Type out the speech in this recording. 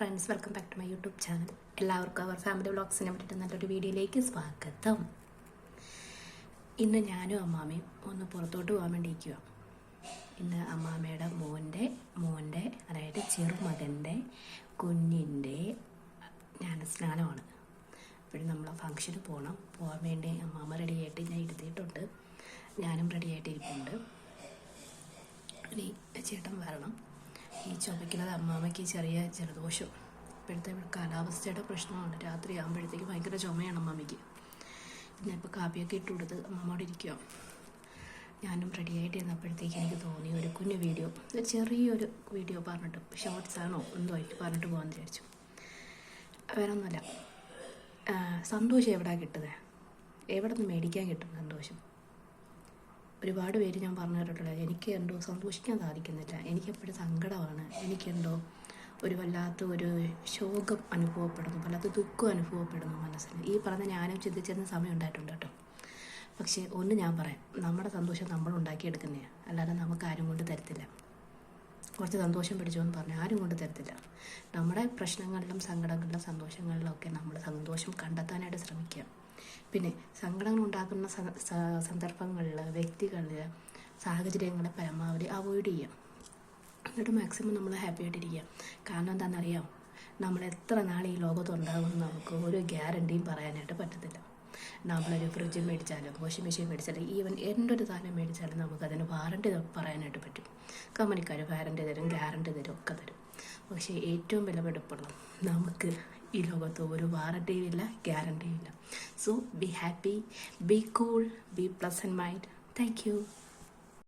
Friends, welcome back to my YouTube channel. എല്ലാവർക്കും our family വ്ളോഗ്സിനെ പറ്റിയിട്ട് നല്ലൊരു വീഡിയോയിലേക്ക് സ്വാഗതം. ഇന്ന് ഞാനും അമ്മാമയും ഒന്ന് പുറത്തോട്ട് പോകാൻ വേണ്ടിയിരിക്കുക. ഇന്ന് അമ്മാമ്മയുടെ മോൻ്റെ അതായത് ചെറുമകൻ്റെ കുഞ്ഞിൻ്റെ സ്നാനമാണ്. അപ്പോഴും നമ്മൾ ഫംഗ്ഷന് പോകാൻ വേണ്ടി അമ്മാമ്മ റെഡിയായിട്ട് ഞാൻ ഇരുത്തിയിട്ടുണ്ട്. ഞാനും റെഡിയായിട്ട് ഇരിപ്പുണ്ട്. ഇനി ചേട്ടൻ വരണം. ഈ ചുമയ്ക്കുന്നത് അമ്മാമ്മയ്ക്ക് ചെറിയ ജലദോഷം. ഇപ്പോഴത്തെ കാലാവസ്ഥയുടെ പ്രശ്നമാണ്. രാത്രി ആകുമ്പോഴത്തേക്ക് ഭയങ്കര ചുമയാണ് അമ്മാമ്മയ്ക്ക്. ഞാൻ ഇപ്പോൾ കാപ്പിയൊക്കെ ഇട്ട് കൊടുത്ത് അമ്മമ്മോട് ഇരിക്കുക. ഞാനും റെഡിയായിട്ട് ഇരുന്നപ്പോഴത്തേക്ക് എനിക്ക് തോന്നി ഒരു കുഞ്ഞു വീഡിയോ, ചെറിയൊരു വീഡിയോ പറഞ്ഞിട്ട്, ഷോർട്സ് ആണോ എന്തോ എനിക്ക് പറഞ്ഞിട്ട് പോകാമെന്ന് വിചാരിച്ചു. വേറെ ഒന്നുമല്ല, സന്തോഷം എവിടെയാണ് കിട്ടുന്നത്? എവിടെ നിന്ന് മേടിക്കാൻ കിട്ടും സന്തോഷം? ഒരുപാട് പേര് ഞാൻ പറഞ്ഞു കേട്ടിട്ടുള്ള, എനിക്ക് എന്തോ സന്തോഷിക്കാൻ സാധിക്കുന്നില്ല, എനിക്കെപ്പോഴും സങ്കടമാണ്, എനിക്കെന്തോ ഒരു വല്ലാത്ത ഒരു ശോകം അനുഭവപ്പെടുന്നു, വല്ലാത്ത ദുഃഖം അനുഭവപ്പെടുന്നു മനസ്സിന്. ഈ പറഞ്ഞ ഞാനും ചിന്തിച്ചിരുന്ന സമയം ഉണ്ടായിട്ടുണ്ട് കേട്ടോ. പക്ഷേ ഒന്ന് ഞാൻ പറയാം, നമ്മുടെ സന്തോഷം നമ്മൾ ഉണ്ടാക്കിയെടുക്കുന്നതാണ്, അല്ലാതെ നമുക്ക് ആരും കൊണ്ട് തരത്തില്ല. കുറച്ച് സന്തോഷം പിടിച്ചോ എന്ന് പറഞ്ഞാൽ ആരും കൊണ്ട് തരത്തില്ല. നമ്മുടെ പ്രശ്നങ്ങളിലും സങ്കടങ്ങളിലും സന്തോഷങ്ങളിലും ഒക്കെ നമ്മൾ സന്തോഷം കണ്ടെത്താനായിട്ട് ശ്രമിക്കുക. പിന്നെ സങ്കടങ്ങൾ ഉണ്ടാക്കുന്ന സന്ദർഭങ്ങളിൽ, വ്യക്തികളിൽ, സാഹചര്യങ്ങളെ പരമാവധി അവോയ്ഡ് ചെയ്യുക. എന്നിട്ട് മാക്സിമം നമ്മൾ ഹാപ്പി ആയിട്ടിരിക്കുക. കാരണം എന്താണെന്നറിയാം, നമ്മൾ എത്ര നാൾ ഈ ലോകത്തുണ്ടാകുമെന്ന് നമുക്ക് ഒരു ഗ്യാരണ്ടിയും പറയാനായിട്ട് പറ്റത്തില്ല. നമ്മളൊരു ഫ്രിഡ്ജ് മേടിച്ചാലും വാഷിംഗ് മെഷീൻ മേടിച്ചാലും ഈവൻ എന്തൊരു സാധനം മേടിച്ചാലും നമുക്കതിന് വാറണ്ടി പറയാനായിട്ട് പറ്റും. കമ്പനിക്കാർ വാറണ്ടി തരും, ഗ്യാരണ്ടി തരും, ഒക്കെ തരും. പക്ഷേ ഏറ്റവും വിലപിടിപ്പുള്ള നമുക്ക് ഈ ലോകത്ത് ഒരു വാറണ്ടിയും ഇല്ല, ഗ്യാരണ്ടിയും ഇല്ല. So be happy, B cool, B pleasant mind. Thank you.